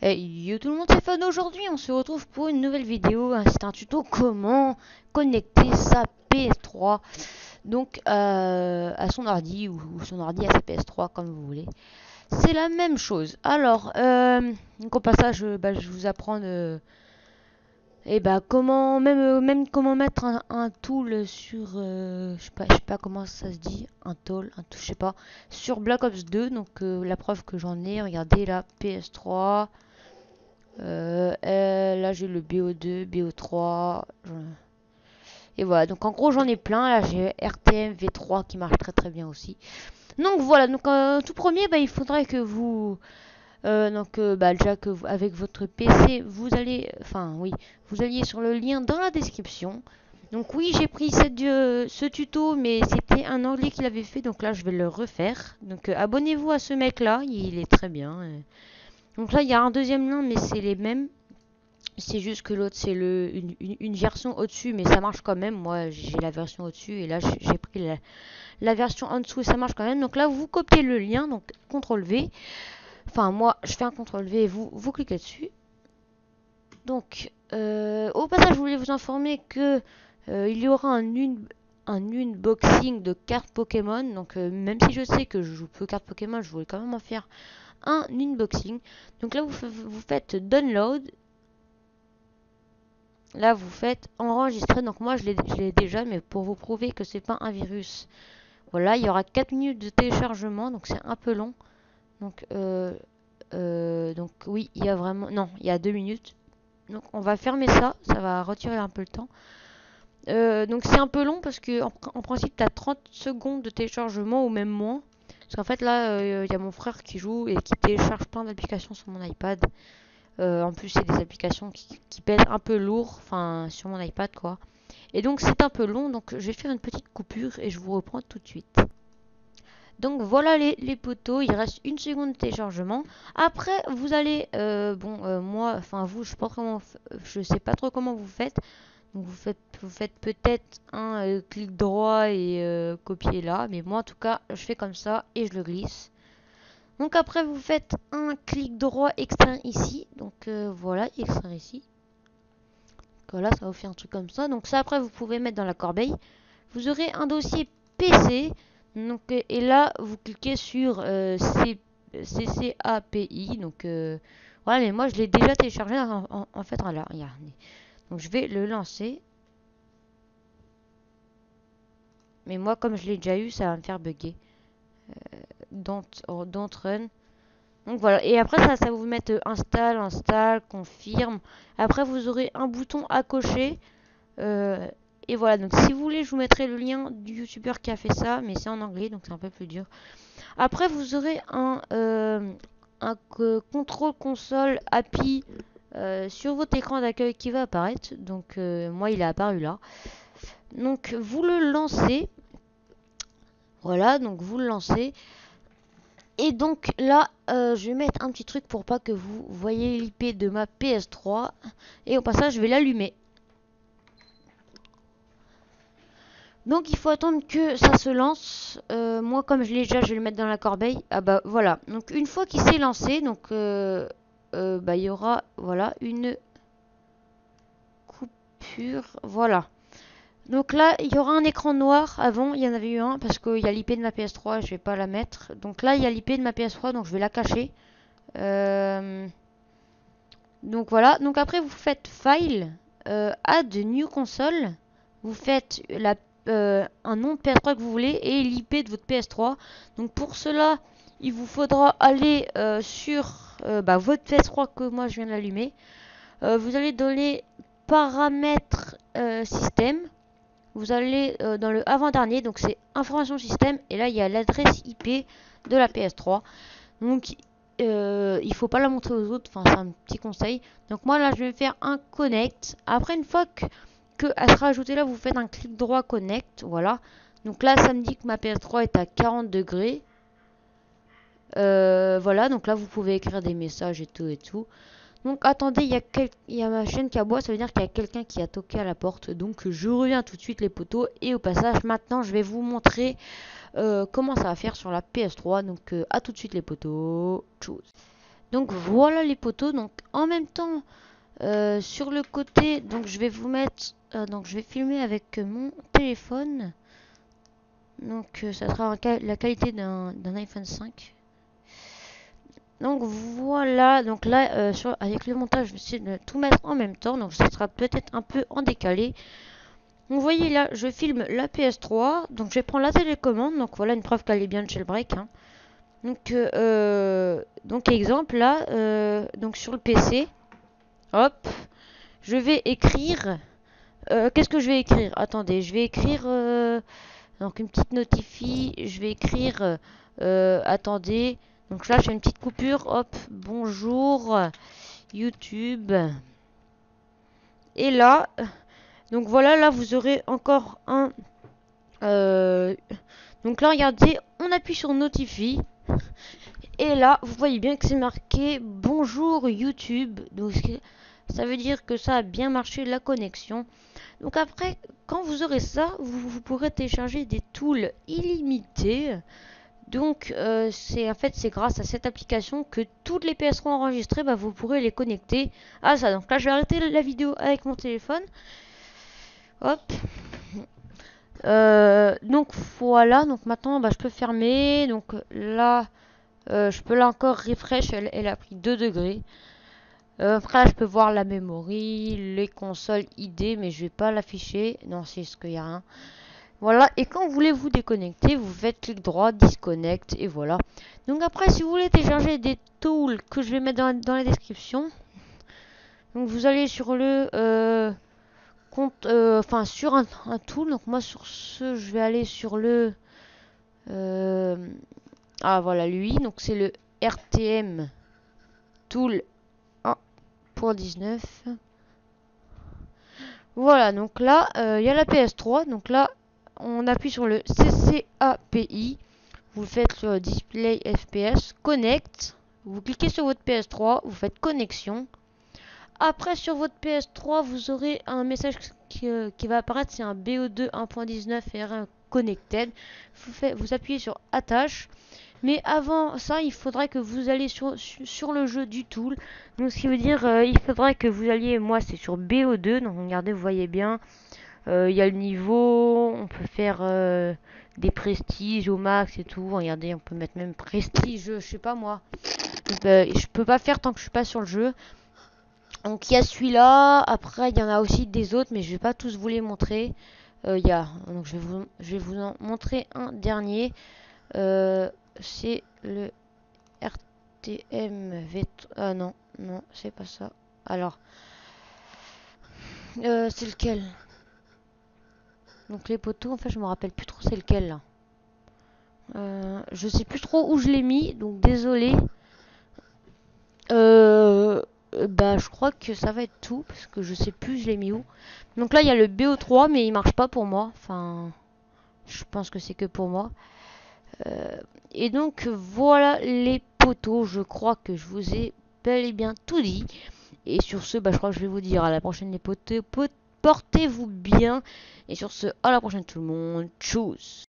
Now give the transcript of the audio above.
Hey yo tout le monde, c'est Fun. Aujourd'hui on se retrouve pour une nouvelle vidéo. C'est un tuto comment connecter sa PS3 donc à son ordi ou son ordi à sa PS3 comme vous voulez. C'est la même chose. Alors, donc au passage, je vous apprends comment même comment mettre un tool sur je sais pas comment ça se dit, un tool, je sais pas, sur Black Ops 2. Donc la preuve que j'en ai, regardez la PS3. Là j'ai le BO2, BO3. Et voilà, donc en gros j'en ai plein. Là j'ai RTM V3 qui marche très très bien aussi. Donc voilà, donc tout premier, il faudrait que vous... déjà que avec votre PC, vous allez... Enfin oui, vous alliez sur le lien dans la description. Donc oui, j'ai pris ce tuto, mais c'était un anglais qui l'avait fait, donc là je vais le refaire. Donc abonnez-vous à ce mec-là, il est très bien. Donc là il y a un deuxième lien, mais c'est les mêmes. C'est juste que l'autre, c'est une version au-dessus, mais ça marche quand même. Moi, j'ai la version au-dessus et là, j'ai pris la version en dessous et ça marche quand même. Donc là, vous copiez le lien, donc CTRL V. Enfin, moi, je fais un CTRL V et vous cliquez dessus. Donc, au passage, je voulais vous informer que il y aura un unboxing de cartes Pokémon. Donc, même si je sais que je joue peu cartes Pokémon, je voulais quand même en faire un unboxing. Donc là, vous faites download. Là, vous faites enregistrer. Donc moi, je l'ai déjà, mais pour vous prouver que c'est pas un virus. Voilà, il y aura 4 minutes de téléchargement, donc c'est un peu long. Donc, donc oui, il y a vraiment... Non, il y a 2 minutes. Donc on va fermer ça, ça va retirer un peu le temps. Donc c'est un peu long parce que en principe, tu as 30 secondes de téléchargement ou même moins. Parce qu'en fait, là, il y a mon frère qui joue et qui télécharge plein d'applications sur mon iPad. En plus, c'est des applications qui pèsent un peu lourd, enfin sur mon iPad quoi. Et donc c'est un peu long, donc je vais faire une petite coupure et je vous reprends tout de suite. Donc voilà les poteaux, il reste une seconde de téléchargement. Après vous allez, moi, enfin vous, je sais pas trop comment vous faites. Donc vous faites peut-être un clic droit et copier là, mais moi en tout cas je fais comme ça et je le glisse. Donc après vous faites un clic droit extraire ici, donc voilà extraire ici. Voilà, ça va vous faire un truc comme ça. Donc ça après vous pouvez mettre dans la corbeille. Vous aurez un dossier PC. Donc, et là vous cliquez sur CCAPI. Donc voilà, mais moi je l'ai déjà téléchargé en fait. Voilà, regardez. Donc je vais le lancer. Mais moi comme je l'ai déjà eu, ça va me faire bugger. Don't run. Donc voilà, et après ça va vous mettre install, confirme. Après vous aurez un bouton à cocher. Euh, et voilà, donc si vous voulez, je vous mettrai le lien du youtubeur qui a fait ça, mais c'est en anglais, donc c'est un peu plus dur. Après, vous aurez un contrôle console API sur votre écran d'accueil qui va apparaître. Donc moi, il est apparu là. Donc vous le lancez. Voilà, donc vous le lancez. Et donc là, je vais mettre un petit truc pour pas que vous voyez l'IP de ma PS3. Et au passage, je vais l'allumer. Donc il faut attendre que ça se lance. Moi comme je l'ai déjà, je vais le mettre dans la corbeille. Ah bah voilà. Donc une fois qu'il s'est lancé, donc il y aura voilà une coupure. Voilà. Donc là il y aura un écran noir. Avant il y en avait eu un parce qu'il y a l'IP de ma PS3. Je vais pas la mettre. Donc là il y a l'IP de ma PS3 donc je vais la cacher. Euh, donc voilà. Donc après vous faites File, Add New Console. Vous faites un nom de PS3 que vous voulez et l'IP de votre PS3. Donc pour cela, il vous faudra aller sur votre PS3 que moi je viens d'allumer. Vous allez dans les paramètres système. Vous allez dans le avant-dernier, donc c'est information système. Et là, il y a l'adresse IP de la PS3. Donc il faut pas la montrer aux autres, enfin c'est un petit conseil. Donc moi là je vais faire un connect. Après une fois que elle sera ajoutée là, vous faites un clic droit connect, voilà. Donc là ça me dit que ma PS3 est à 40 degrés. Voilà, donc là vous pouvez écrire des messages et tout et tout. Donc attendez, il y a ma chaîne qui aboie, ça veut dire qu'il y a quelqu'un qui a toqué à la porte. Donc je reviens tout de suite les potos. Et au passage maintenant je vais vous montrer comment ça va faire sur la PS3. Donc à tout de suite les potos. Tchuss. Donc voilà les poteaux. Donc en même temps, sur le côté, donc je vais vous mettre, donc je vais filmer avec mon téléphone. Donc ça sera la qualité d'un iPhone 5. Donc voilà, donc là avec le montage je vais essayer de tout mettre en même temps, donc ça sera peut-être un peu en décalé. Donc vous voyez là, je filme la PS3, donc je vais prendre la télécommande, donc voilà une preuve qu'elle est bien de jailbreak. Hein. Donc exemple là, donc sur le PC, hop, je vais écrire. Qu'est-ce que je vais écrire? Attendez, je vais écrire donc une petite notifie. Je vais écrire. Attendez. Donc là, je fais une petite coupure. Hop, bonjour YouTube. Et là, donc voilà, là vous aurez encore un. Donc là, regardez, on appuie sur notifie. Et là, vous voyez bien que c'est marqué bonjour YouTube. Donc ça veut dire que ça a bien marché la connexion. Donc après, quand vous aurez ça, vous pourrez télécharger des tools illimités. Donc c'est grâce à cette application que toutes les PS3 enregistrées, bah, vous pourrez les connecter à ça. Donc là, je vais arrêter la vidéo avec mon téléphone. Hop. Donc voilà. Donc maintenant, bah, je peux fermer. Donc là, je peux là encore refresh. Elle a pris 2 degrés. Après, là, je peux voir la mémoire, les consoles ID, mais je vais pas l'afficher. Non, c'est ce qu'il y a rien. Voilà, et quand vous voulez vous déconnecter, vous faites clic droit, disconnect, et voilà. Donc après, si vous voulez télécharger des tools que je vais mettre dans la description, donc vous allez sur le compte, enfin sur un tool. Donc moi sur ce, je vais aller sur le, ah voilà lui, donc c'est le RTM Tool 1.19. Voilà, donc là, il y a la PS3, donc là, on appuie sur le CCAPI. Vous faites sur Display FPS, Connect. Vous cliquez sur votre PS3, vous faites connexion. Après, sur votre PS3, vous aurez un message qui va apparaître. C'est un BO2 1.19 R1 Connected. Vous appuyez sur Attache. Mais avant ça, il faudra que vous alliez sur le jeu du tool. Donc, ce qui veut dire, il faudra que vous alliez. Moi, c'est sur BO2. Donc, regardez, vous voyez bien. Il y a le niveau. On peut faire des prestiges au max et tout. Regardez, on peut mettre même prestige, je sais pas moi. Je peux pas faire tant que je suis pas sur le jeu. Donc il y a celui-là. Après, il y en a aussi des autres, mais je vais pas tous vous les montrer. Donc je vais vous en montrer un dernier. C'est le RTM V. Ah non, non, c'est pas ça. Alors, c'est lequel? Donc les poteaux, en fait, je me rappelle plus trop c'est lequel là. Je sais plus trop où je l'ai mis, donc désolé. Bah, je crois que ça va être tout parce que je sais plus je l'ai mis où. Donc là, il y a le BO3, mais il marche pas pour moi. Enfin, je pense que c'est que pour moi. Et donc voilà les poteaux. Je crois que je vous ai bel et bien tout dit. Et sur ce, bah, je crois que je vais vous dire à la prochaine les poteaux. Portez-vous bien. Et sur ce, à la prochaine tout le monde. Tchuss.